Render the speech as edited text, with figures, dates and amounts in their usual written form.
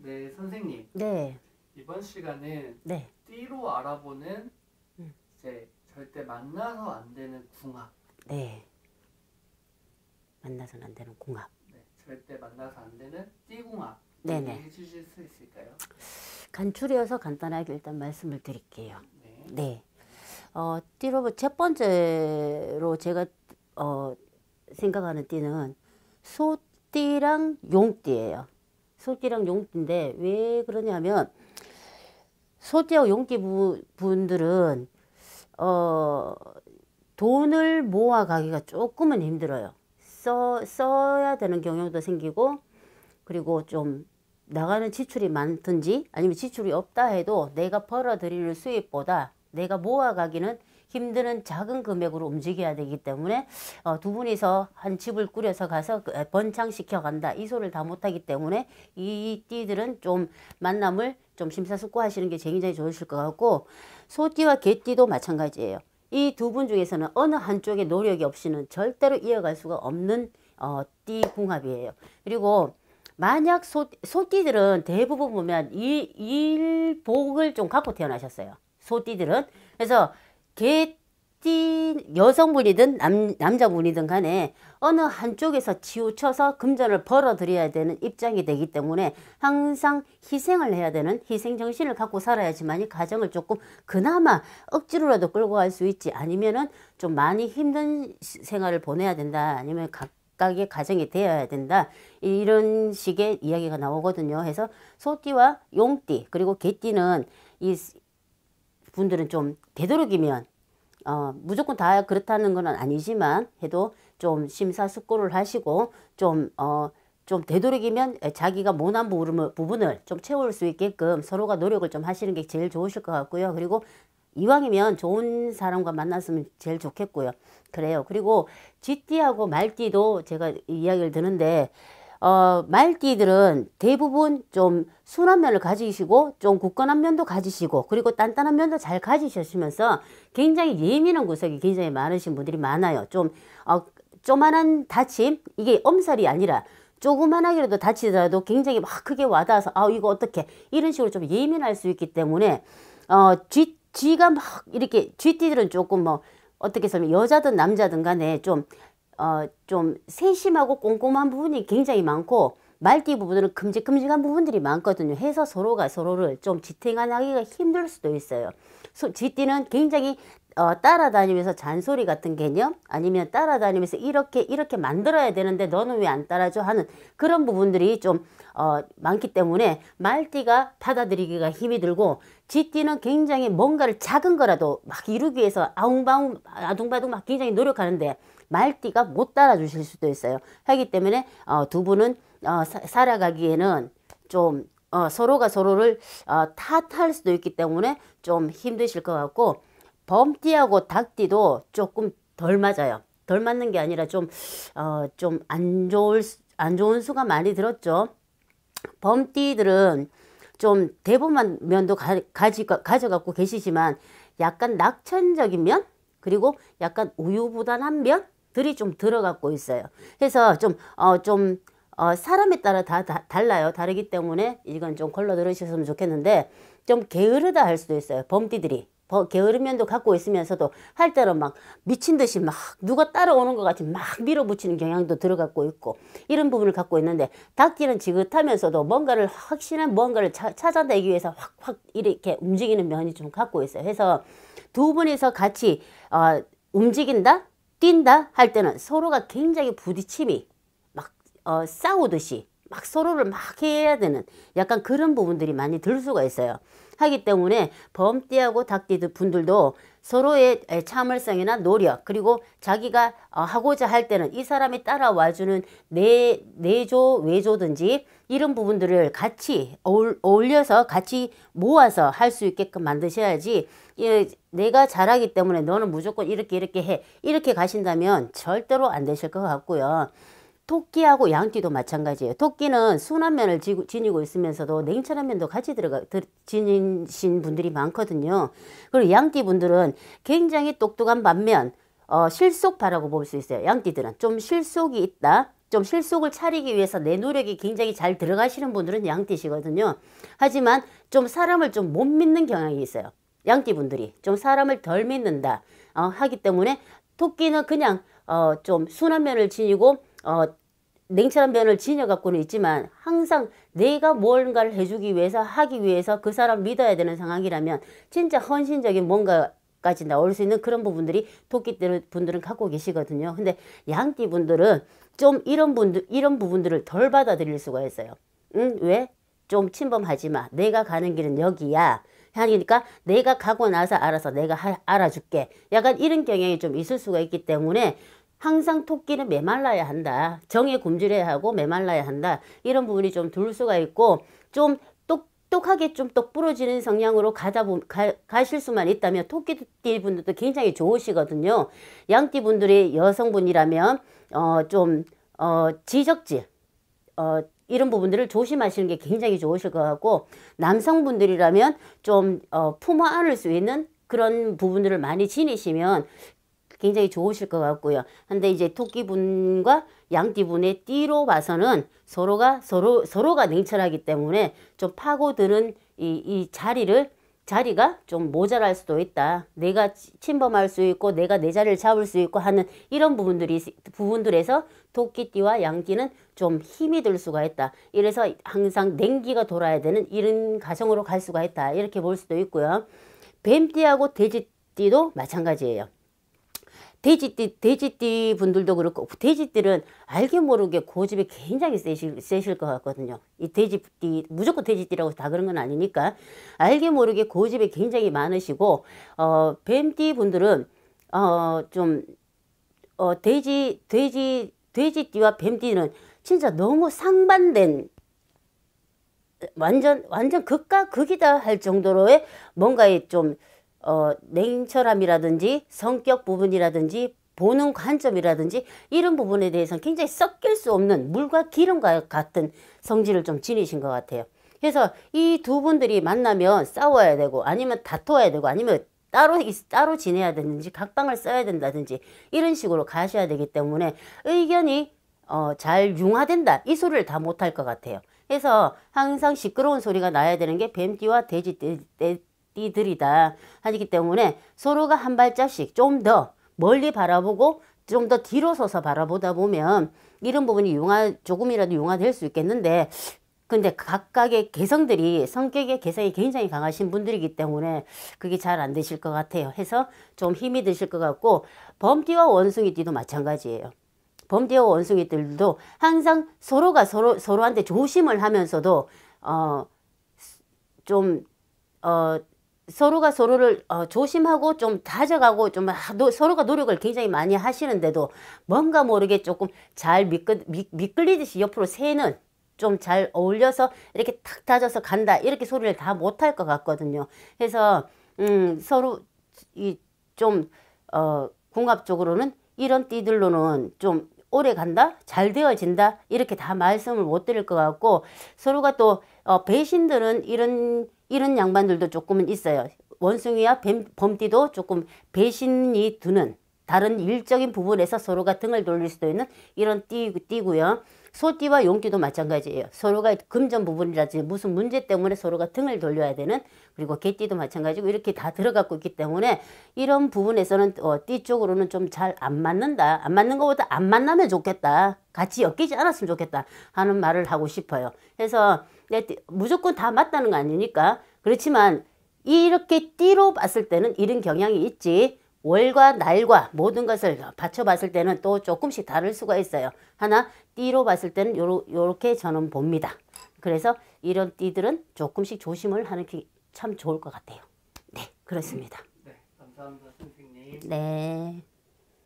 네, 선생님. 네. 이번 시간은 네. 띠로 알아보는 이제 절대 만나서 안 되는 궁합. 네. 만나서는 안 되는 궁합. 네, 절대 만나서 안 되는 띠궁합. 네네. 얘기해 주실 수 있을까요? 간추려서 간단하게 일단 말씀을 드릴게요. 네. 네. 띠로 첫 번째로 제가 생각하는 띠는 소띠랑 용띠예요. 소띠랑 용띠인데 왜 그러냐면 소띠하고 용띠 분들은 돈을 모아가기가 조금은 힘들어요. 써야 되는 경향도 생기고, 그리고 좀 나가는 지출이 많든지 아니면 지출이 없다 해도 내가 벌어들이는 수입보다 내가 모아가기는 힘드는 작은 금액으로 움직여야 되기 때문에 두 분이서 한 집을 꾸려서 가서 번창시켜 간다, 이 소리를 다 못하기 때문에 이 띠들은 좀 만남을 좀 심사숙고하시는 게 굉장히 좋으실 것 같고, 소띠와 개띠도 마찬가지예요. 이 두 분 중에서는 어느 한쪽의 노력이 없이는 절대로 이어갈 수가 없는 띠 궁합이에요. 그리고 만약 소띠들은 대부분 보면 일복을 좀 갖고 태어나셨어요. 소띠들은. 그래서 개띠 여성분이든 남자분이든 간에 어느 한쪽에서 치우쳐서 금전을 벌어들여야 되는 입장이 되기 때문에 항상 희생을 해야 되는, 희생정신을 갖고 살아야지만 이 가정을 조금 그나마 억지로라도 끌고 갈 수 있지, 아니면은 좀 많이 힘든 생활을 보내야 된다, 아니면 각각의 가정이 되어야 된다, 이런 식의 이야기가 나오거든요. 해서 소띠와 용띠 그리고 개띠는 이 분들은 좀 되도록이면 무조건 다 그렇다는 건 아니지만 해도 좀 심사숙고를 하시고 좀 되도록이면 자기가 모난 부분을 좀 채울 수 있게끔 서로가 노력을 좀 하시는 게 제일 좋으실 것 같고요. 그리고 이왕이면 좋은 사람과 만났으면 제일 좋겠고요. 그래요. 그리고 쥐띠하고 말띠도 제가 이야기를 드는데 말띠들은 대부분 좀 순한 면을 가지시고 좀 굳건한 면도 가지시고 그리고 단단한 면도 잘 가지셨으면서 굉장히 예민한 구석이 굉장히 많으신 분들이 많아요. 조만한 다침, 이게 엄살이 아니라 조그만하게라도 다치더라도 굉장히 막 크게 와닿아서 이거 어떻게, 이런 식으로 좀 예민할 수 있기 때문에 쥐가 막 이렇게, 쥐띠들은 조금 어떻게 설명, 여자든 남자든 간에 좀 세심하고 꼼꼼한 부분이 굉장히 많고, 말띠 부분은 큼직큼직한 부분들이 많거든요. 해서 서로가 서로를 좀 지탱하기가 힘들 수도 있어요. 쥐띠는 굉장히 따라다니면서 잔소리 같은 개념, 아니면 따라다니면서 이렇게 만들어야 되는데 너는 왜 안 따라줘 하는 그런 부분들이 좀 많기 때문에 말띠가 받아들이기가 힘이 들고, 쥐띠는 굉장히 뭔가를 작은 거라도 막 이루기 위해서 아둥바둥 막 굉장히 노력하는데 말띠가 못 따라주실 수도 있어요. 하기 때문에 두 분은 살아가기에는 좀 서로가 서로를 탓할 수도 있기 때문에 좀 힘드실 것 같고, 범띠하고 닭띠도 조금 덜 맞아요. 덜 맞는 게 아니라 좀 안 좋은 수가 많이 들었죠. 범띠들은 좀 대범한 면도 가져갖고 계시지만 약간 낙천적인 면, 그리고 약간 우유부단한 면들이 좀 들어갖고 있어요. 그래서 사람에 따라 다 달라요. 다르기 때문에 이건 좀 걸러 들으셨으면 좋겠는데, 좀 게으르다 할 수도 있어요. 범띠들이. 게으른 면도 갖고 있으면서도 할 때는 막 미친 듯이 막 누가 따라오는 것 같이 막 밀어붙이는 경향도 들어갖고 있고, 이런 부분을 갖고 있는데, 닭띠는 지긋하면서도 뭔가를 확실한 뭔가를 찾아내기 위해서 확 이렇게 움직이는 면이 좀 갖고 있어요. 해서 두 분이서 같이 움직인다, 뛴다 할 때는 서로가 굉장히 부딪힘이 막 싸우듯이 막 서로를 막 해야 되는 약간 그런 부분들이 많이 들 수가 있어요. 하기 때문에 범띠하고 닭띠 분들도 서로의 참을성이나 노력, 그리고 자기가 하고자 할 때는 이 사람이 따라와주는 내조 외조든지 이런 부분들을 같이 어울려서 같이 모아서 할 수 있게끔 만드셔야지, 내가 잘하기 때문에 너는 무조건 이렇게 해, 이렇게 가신다면 절대로 안 되실 것 같고요. 토끼하고 양띠도 마찬가지예요. 토끼는 순한 면을 지니고 있으면서도 냉철한 면도 같이 지니신 분들이 많거든요. 그리고 양띠 분들은 굉장히 똑똑한 반면 실속파라고 볼 수 있어요. 양띠들은 좀 실속이 있다. 좀 실속을 차리기 위해서 내 노력이 굉장히 잘 들어가시는 분들은 양띠시거든요. 하지만 좀 사람을 좀 못 믿는 경향이 있어요. 양띠 분들이 좀 사람을 덜 믿는다 하기 때문에 토끼는 그냥 좀 순한 면을 지니고 냉철한 면을 지녀갖고는 있지만 항상 내가 뭔가를 해주기 위해서 하기 위해서 그 사람 믿어야 되는 상황이라면 진짜 헌신적인 뭔가까지 나올 수 있는 그런 부분들이 토끼 분들은 갖고 계시거든요. 근데 양띠 분들은 좀 이런 부분들을 덜 받아들일 수가 있어요. 왜? 좀 침범하지 마. 내가 가는 길은 여기야. 하니까 내가 가고 나서 알아서 내가 알아줄게. 약간 이런 경향이 좀 있을 수가 있기 때문에 항상 토끼는 메말라야 한다. 정에 굶주려야 하고 메말라야 한다. 이런 부분이 좀 둘 수가 있고 좀 똑똑하게 좀 똑부러지는 성향으로 가실 수만 있다면 토끼띠 분들도 굉장히 좋으시거든요. 양띠 분들이 여성분이라면 지적질 이런 부분들을 조심하시는 게 굉장히 좋으실 것 같고 남성분들이라면 좀 품어 안을 수 있는 그런 부분들을 많이 지니시면 굉장히 좋으실 것 같고요. 근데 이제 토끼분과 양띠분의 띠로 봐서는 서로가 냉철하기 때문에 좀 파고드는 이 자리가 좀 모자랄 수도 있다. 내가 침범할 수 있고 내가 내 자리를 잡을 수 있고 하는 이런 부분들에서 토끼띠와 양띠는 좀 힘이 들 수가 있다. 이래서 항상 냉기가 돌아야 되는 이런 가정으로 갈 수가 있다. 이렇게 볼 수도 있고요. 뱀띠하고 돼지띠도 마찬가지예요. 돼지띠 분들도 그렇고 돼지띠는 알게 모르게 고집이 굉장히 세실 것 같거든요. 이 돼지띠 무조건 돼지띠라고 다 그런 건 아니니까 알게 모르게 고집이 굉장히 많으시고 뱀띠 분들은 돼지띠와 뱀띠는 진짜 너무 상반된 완전 극과 극이다 할 정도로의 뭔가의 좀 냉철함이라든지 성격 부분이라든지 보는 관점이라든지 이런 부분에 대해서는 굉장히 섞일 수 없는 물과 기름과 같은 성질을 좀 지니신 것 같아요. 그래서 이 두 분들이 만나면 싸워야 되고 아니면 다퉈야 되고 아니면 따로 지내야 되는지 각방을 써야 된다든지 이런 식으로 가셔야 되기 때문에 의견이 잘 융화된다 이 소리를 다 못할 것 같아요. 그래서 항상 시끄러운 소리가 나야 되는 게 뱀띠와 돼지띠들이다 하기 때문에 서로가 한 발짝씩 좀 더 멀리 바라보고 좀 더 뒤로 서서 바라보다 보면 이런 부분이 조금이라도 융화될 수 있겠는데 근데 각각의 성격의 개성이 굉장히 강하신 분들이기 때문에 그게 잘 안 되실 것 같아요. 해서 좀 힘이 드실 것 같고 범띠와 원숭이띠도 마찬가지예요. 범띠와 원숭이들도 항상 서로한테 조심을 하면서도 서로가 서로를 조심하고 좀 다져가고 좀 서로가 노력을 굉장히 많이 하시는데도 뭔가 모르게 조금 잘 미끌리듯이 옆으로 새는 좀 잘 어울려서 이렇게 탁 다져서 간다 이렇게 소리를 다 못할 것 같거든요. 그래서 서로 궁합적으로는 이런 띠들로는 좀 오래 간다 잘 되어진다 이렇게 다 말씀을 못 드릴 것 같고 서로가 또 배신들은 이런 양반들도 조금은 있어요. 원숭이와 범띠도 조금 배신이 드는 다른 일적인 부분에서 서로가 등을 돌릴 수도 있는 이런 띠고요. 소띠와 용띠도 마찬가지예요. 서로가 금전 부분이라든지 무슨 문제 때문에 서로가 등을 돌려야 되는 그리고 개띠도 마찬가지고 이렇게 다 들어가고 있기 때문에 이런 부분에서는 띠 쪽으로는 좀 잘 안 맞는다. 안 맞는 것보다 안 만나면 좋겠다. 같이 엮이지 않았으면 좋겠다 하는 말을 하고 싶어요. 그래서 무조건 다 맞다는 거 아니니까 그렇지만 이렇게 띠로 봤을 때는 이런 경향이 있지 월과 날과 모든 것을 받쳐봤을 때는 또 조금씩 다를 수가 있어요. 하나 띠로 봤을 때는 요렇게 저는 봅니다. 그래서 이런 띠들은 조금씩 조심을 하는 게 참 좋을 것 같아요. 네, 그렇습니다. 네, 감사합니다, 선생님. 네.